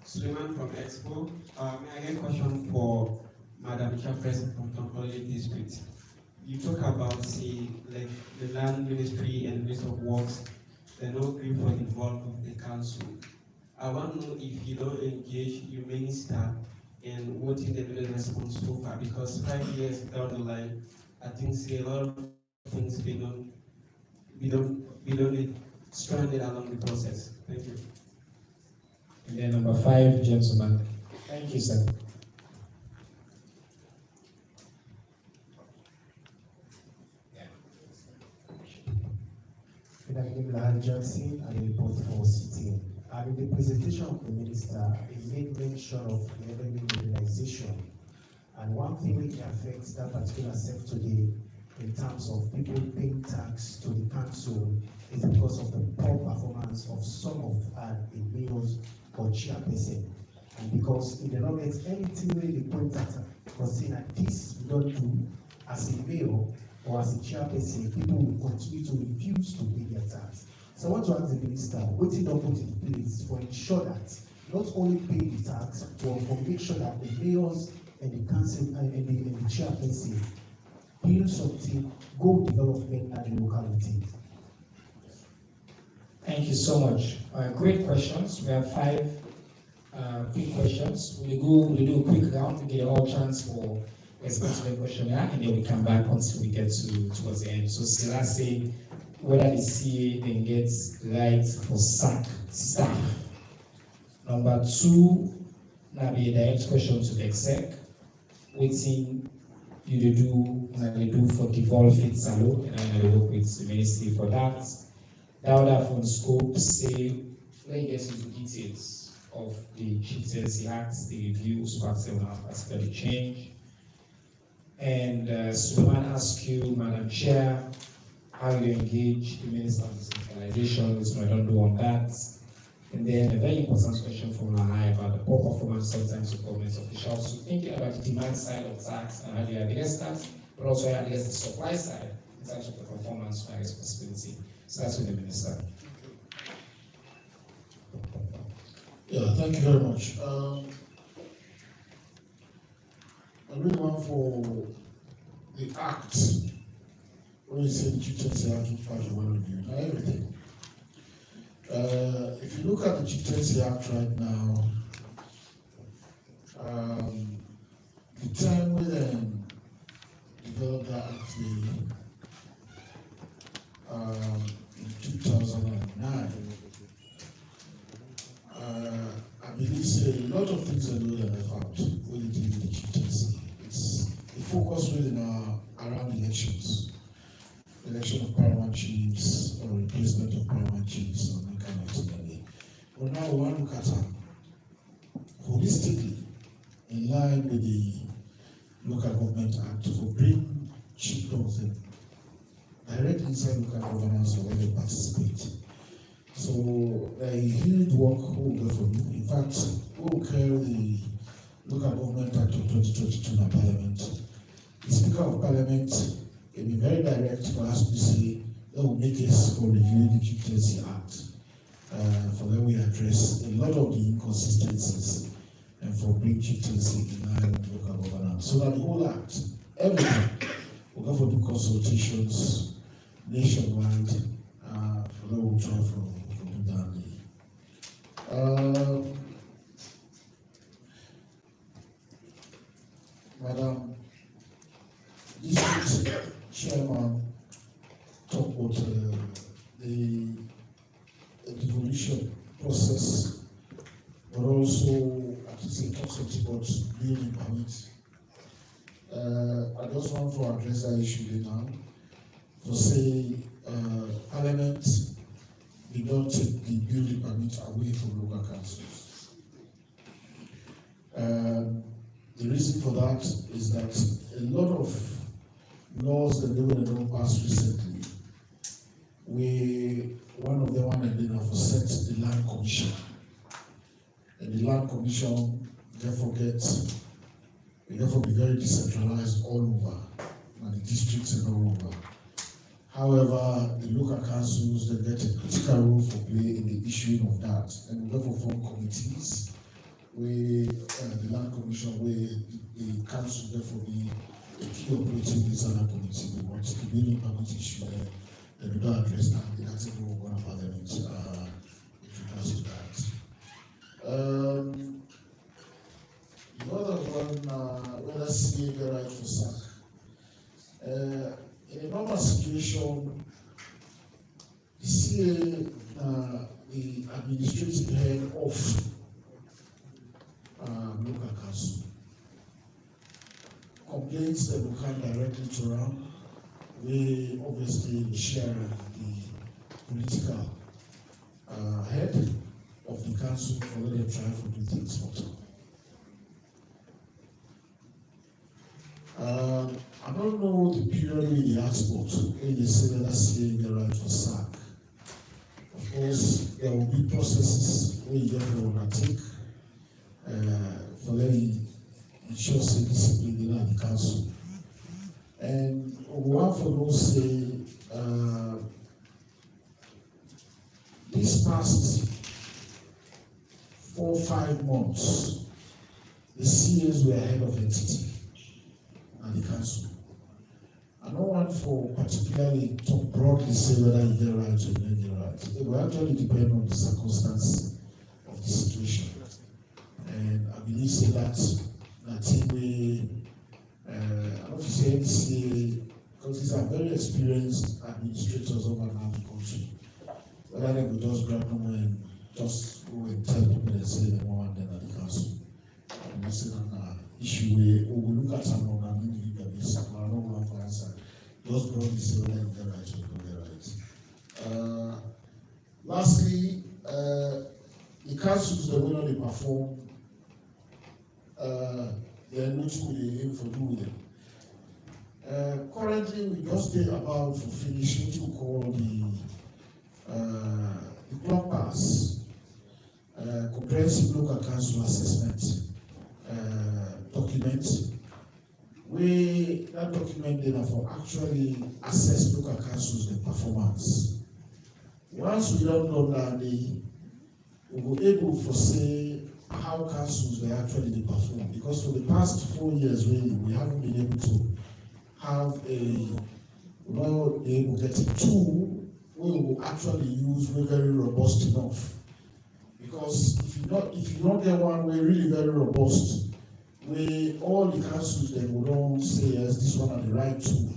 Suleiman from Expo. May I get a question for Madam Chairperson from Tonkoli District? You talk about like the land ministry and minister of works, they're not agree for the involvement of the council. I want to know if you don't engage your minister in what in the middle response so far, because 5 years down the line, I think a lot of things we don't stranded along the process. Thank you. And then number 5, gentleman. Thank you, sir. Good evening, Larry Johnson, and a report for CTN. In the presentation of the minister, he made mention of revenue mobilization. And one thing which affects that particular sector today in terms of people paying tax to the council is because of the poor performance of some of the mayors or chairperson. And because if they don't get anything really they point at, because saying that this we don't do as a mayor or as a chairperson, people will continue to refuse to pay their tax. So I want to ask the minister, what did not put in place for ensure that not only pay the tax, but for make sure that the mayors and the council and the chairperson build something, go development at the locality. Thank you so much. Great questions. We have 5 quick questions. We'll do a quick round to get all chance for response to the questionnaire, and then we come back until we get towards the end. So Sila say whether the CA then gets right for SAC staff. Number 2, now be a direct question to the exec. Waiting you to do and they do for devolve it salo, and I work with the ministry for that. Dauda from scope say let you get into details of the chieftaincy acts, the reviews, what's the change. And Suleiman asked you, Madam Chair, how you engage the Minister of Decentralization, which I don't do on that. And then a very important question from Lahai about the poor performance sometimes of government officials. So thinking about the demand side of tax and how do you address that, but also how address the supply side in terms of the performance and responsibility. So that's with the Minister. Yeah, thank you very much. I really want for the act, when you say the chieftaincy act, which part you want to review, not everything. If you look at the chieftaincy act right now, the time when they developed that act in 2009, I believe a lot of things are doing left out when they deal with the chieftaincy. It's the focus really now around elections. Election of paramount chiefs or replacement of paramount chiefs or that kind of thing. But now we want to look at them holistically in line with the Local Government Act to bring chiefdoms in directly inside local governance where they participate. So a huge work will go for you. In fact, we will carry the Local Government Act of 2022 in Parliament. The Speaker of Parliament can be very direct for us to say that will make us for reviewing the Chieftaincy Act for where we address a lot of the inconsistencies and for bringing chieftaincy in line with local governance. So that the whole act, everything, will go for the consultations nationwide for that we'll try for do that. Madam District Chairman talked about the devolution process, but also at the same time about building permits. I just want to address that issue now. To say Parliament did not take the building permit away from local councils. The reason for that is that a lot of laws that they were passed recently one of the one that they have set the land commission. And the land commission therefore be very decentralized all over, and the districts and all over. However, the local councils, they get a critical role for play in the issuing of that, and we therefore form committees where the land commission, where the council therefore be a key operating in the land committee. We want the building permit issue there, and we don't address that. That's a one of parliament with regards to that. The other one, whether CA get right for sack. In a normal situation, the CA, the administrative head of local council, complaints that will come directly to them. We obviously share the political head of the council for them to try to do things better. I don't know the period in the export in the say that CA the right for sack. Of course, there will be processes where you have to undertake for them ensure discipline in the council. And one for those say this past 4 or 5 months, the CAs were ahead of entity and the council. I don't want for particularly to broadly say whether you get right or you don't get right. It will actually depend on the circumstance of the situation. And I believe say that way, I don't know if you say NCA, because these are very experienced administrators over now the country. Whether they will just grab them and just go and tell people and say they want them at the council. And we say that issue where we will look at some of them individual basis, but I don't want to answer. Just broadly say whether you get right or you don't get right. Lastly, the councils that will not perform, they are not who they aim for doing them. Currently, we just stay about to finish what we call the clock pass, comprehensive local council assessment document. That document data for actually assess local councils' their performance. Once we don't know that, we will be able to say how councils they actually perform, because for the past 4 years really we haven't been able to have get a tool we will actually use very robust enough. Because if you don't get one way really very robust, where all the councils they will don't say yes, this one are the right tool.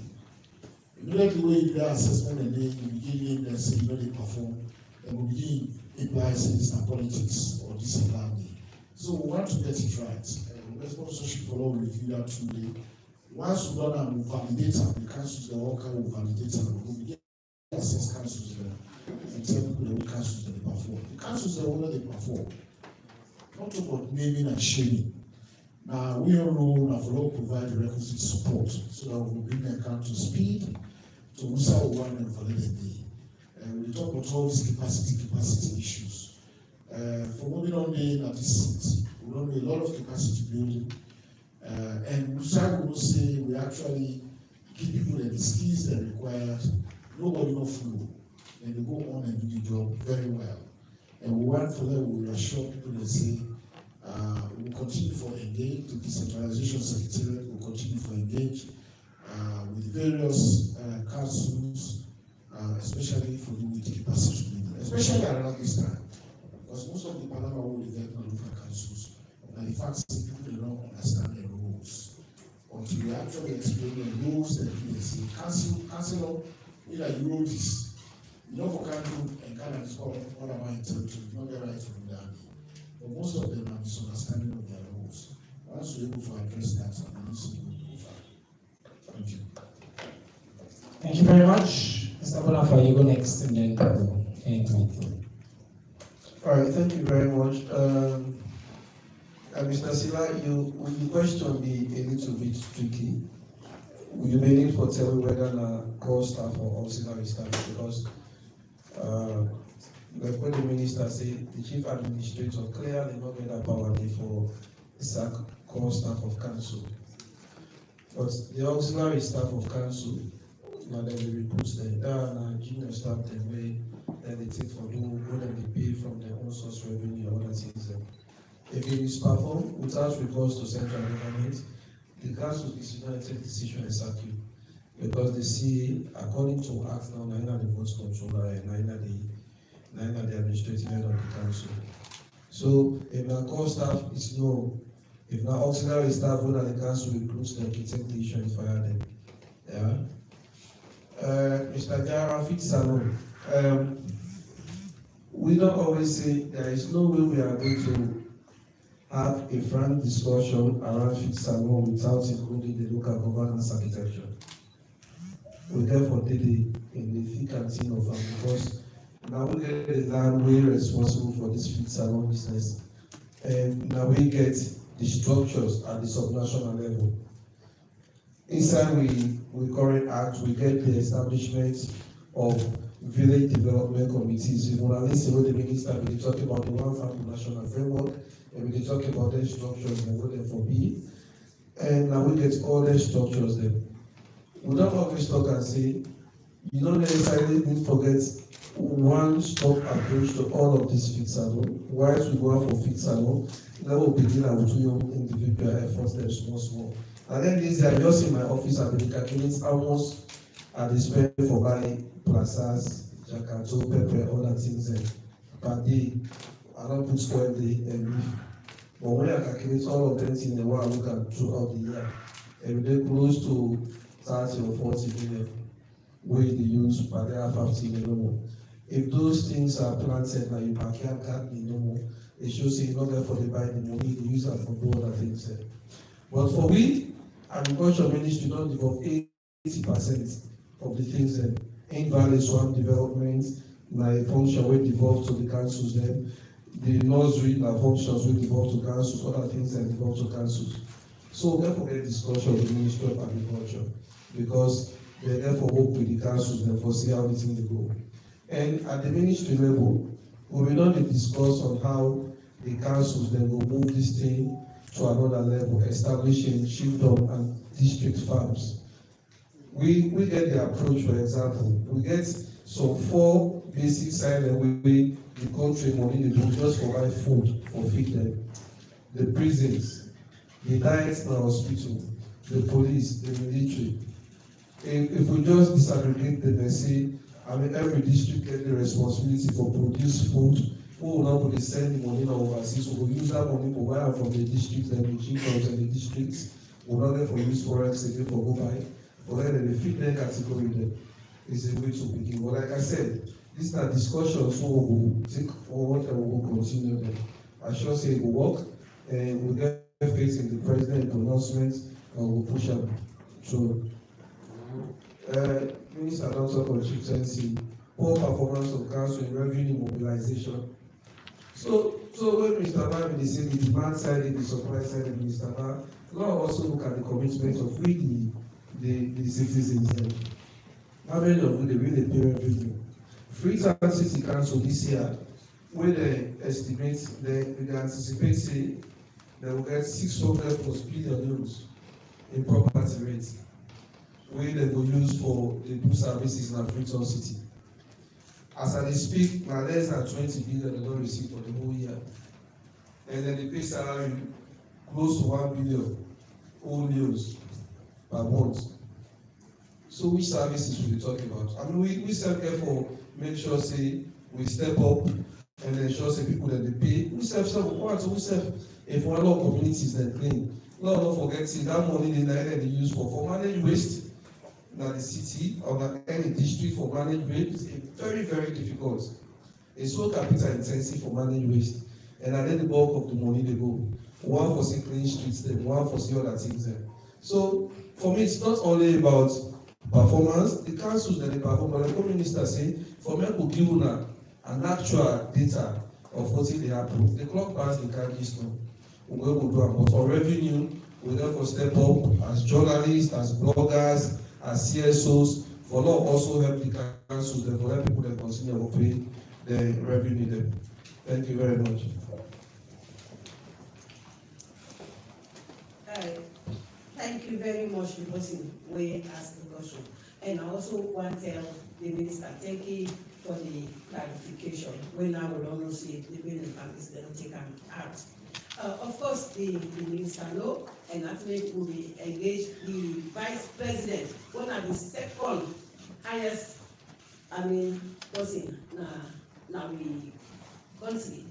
Immediately when you do that assessment and then you begin and say you know they perform, they will begin imply say this is politics or this is that. So we want to get it right. The sponsorship for all review that today. Once we done and we validate them, the councils they all can validate them. We begin to assess councils there and tell people that the councils that they perform. The councils that all they perform. Not about naming and shaming. Now we all know that we all provide the requisite support so that we will bring the account to speed to Musa one and for the day. And we talk about all these capacity issues. For moving on day at this seat, we don't do a lot of capacity building. And Musa will say we actually give people the skills they require. Nobody will flow. And they go on and do the job very well. And we want for them, we reassure people that say, we will continue to engage the decentralization secretariat, we will continue to engage with various councils, especially for the capacity building, especially around this time. Because most of the Panama will develop local councils, and the fact is people do not understand the rules. Until we actually explain the rules that they say, councillor, we like you wrote this. You know for council and kind of discover what am I entitled to, you not get right to do that. But most of them are misunderstanding of their rules. Once we're able to address that, and this will go far. Thank you. Thank you very much. Mr. Bonafa, you go next and then we'll end with. All right, thank you very much. Mr. Sila, the question be a little bit tricky. You may need to tell me whether core staff or auxiliary staff, because like when the minister said, the chief administrator clearly not get that power there for the sack core staff of council. But the auxiliary staff of council, now then they recruit them. There are junior staff them way that they take for doing more than they pay from their own source revenue and other things. If it is performed without recourse to central government, the council is not take decision and sack you. Because they see, according to Act now, neither the vote controller and neither the administrative head of the council. So if the core staff is no, if the auxiliary staff who the council recruits them, we take the issue and fire them. Yeah. Mr. Jara Fit Salon. We don't always say there is no way we are going to have a frank discussion around Fit Salon without including the local governance architecture. We therefore did it in the thick and thin of them because now we get the land we responsible for this Fit Salon business, and now we get the structures at the subnational level. Inside we current act, we get the establishment of village development committees. If we listen with the minister, we talk about the one family national framework, and we talk about the structures and what they for be. And now we get all the structures there. We don't always talk and say, you don't necessarily need to forget one stop approach to all of these Fit Salon. Whilst we go out for Fit Salon, that will begin our two individual efforts, they're small. And then this I just in my office, I've been calculating how much I spend for buying plazas, Jakarta, pepper, other things per day. I don't put square day and leave. But when I calculate all of them in the world, I look at throughout the year, every day close to 30 or 40 million wey dey use per day 50 million. If those things are planted like you backyard gardening no more, it shows say you no get for the buy the money, you use am for do other things. But for we, agriculture ministry don develop 80% of the things in value swamp development, na a function wey devolve to the councils dem. The nursery na functions wey devolve to councils, other things that devolve to councils. So therefore get discussion with the Ministry of Agriculture because they therefore work with the councils and foresee how the thing dey go. And at the ministry level, we will not discuss on how the councils then will move this thing to another level, establishing chiefdom and district farms. We get the approach, for example, we get some 4 basic silent way the country money they do just for buy food for feed them. The prisons, the diets in the hospital, the police, the military. If we just disaggregate them and say, I mean, every district get the responsibility for produce food, who will not really send the money overseas, so we'll use that money to buy from the districts and the chiefdoms and the districts. We'll not get for use forex again for go buy. For then the feed them category then is a way to begin. But like I said, these are discussions we will take forward and we will continue them. I sure say it will work and we'll get faith in the president pronouncements and we'll push them through. Minister Dr. Consistency, poor performance of council in revenue mobilization. So when Mr. Bab is saying the demand side and the supply side of Mr. Bab, now also look at the commitment of the citizens. How many of them they really pay revenue? Freetown City Council this year, when they estimate, they anticipate say they will get 600+ billion euros in property rates, where they will use for the two services in Freetown City. As I speak, now less than 20 billion they don't receive for the whole year. And then they pay salary close to 1 billion old euros per month. So which services will we talk about? I mean, we self therefore make sure say we step up and ensure say people that they pay. We self if one of communities that clean. No, don't forget see that money they use for manage waste. Now the city or any district for manage waste is very, very difficult. It's so capital intensive for manage waste. And then the bulk of the money they go. One for say clean streets then, one for say other things then. So for me it's not only about performance, the councils that they perform, but the minister say, for me to give una an actual data of what they approve. The clock pass the candies now. We will do it. But for revenue, we therefore step up as journalists, as bloggers, as CSOs For law also help the councils, then for help people that continue to pay the revenue them. Thank you very much. Thank you very much, the person we asked the question. And I also want to tell the minister, thank you for the clarification. When I will only see the building families, they don't take them out. Of course, the minister know, and I think will be engaged the vice president, one of the second highest, person now we country.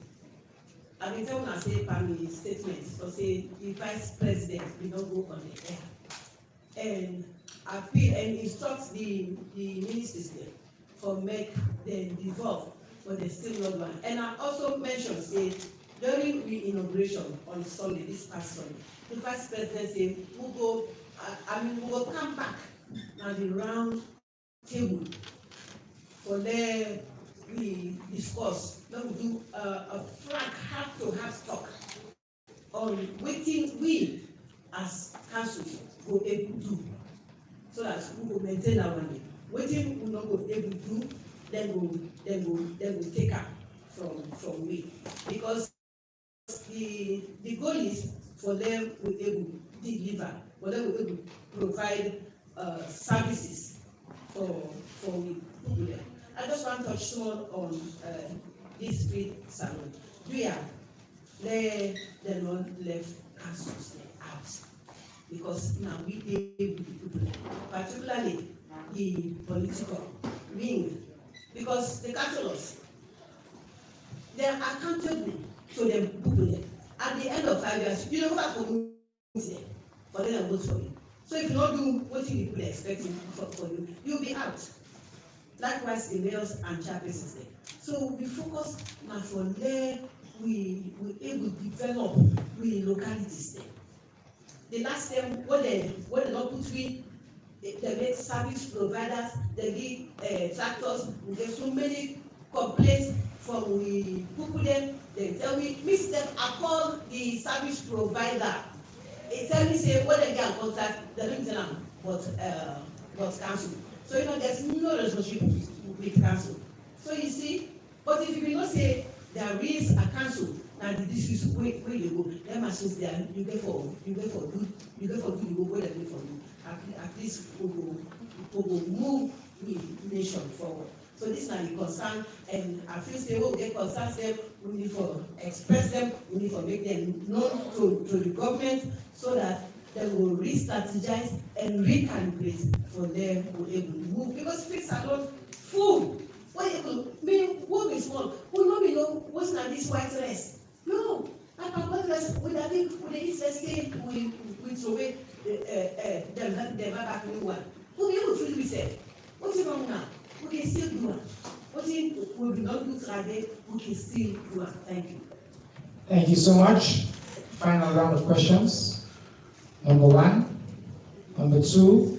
I mean, tell us say family statement, so say the vice president will not go on the air. And appeal and instruct the ministers there for make them devolve, but they still not one. And I also mentioned, say, during the inauguration on Sunday, this past Sunday, the vice president said, we will come back at the round table for there we discuss, then we do a frank have talk on waiting we as council go able to do, so that we will maintain our money. Waiting we not go able to do, then we take up from we, because the goal is for them to be able to deliver, for them to be able to provide services for we people there. I just want to touch small on this street salon. They not left councils out, because now we deal with the people, particularly the political wing, because the councillors, they are accountable to them people. At the end of 5 years, you don't have to for them to vote for you. So if you don't do what the people are expecting for you, you'll be out. Likewise, the mayors and chairpersons there. So we focus now for there we able to develop the localities there. The last time what they not put we, they make service providers, they give tractors, we get so many complaints from the people there. They tell me, miss them, I call the service provider. They tell me say what they get contact, they don't tell them, but council. So you know there's no relationship with council. So you see, but if you will not say there is a council and this is where you go, them machines there, you get for good, you go where they go for you. At least we will move the nation forward. So this is the concern, and I feel say we get concerns them, we need to express them, we need to make them known to the government, so that they will re-strategize and recalibrate for them to be able to move. Because fix are not full. What is small? We don't know what's not this white dress. No, like a white dress, with a thing, with the East State, we throw away them back new one. We'll be able to feel said, what's wrong now? We can still do it. What if we will not do today, we can still do it. Thank you. Thank you so much. Final round of questions. Number 1. Number 2.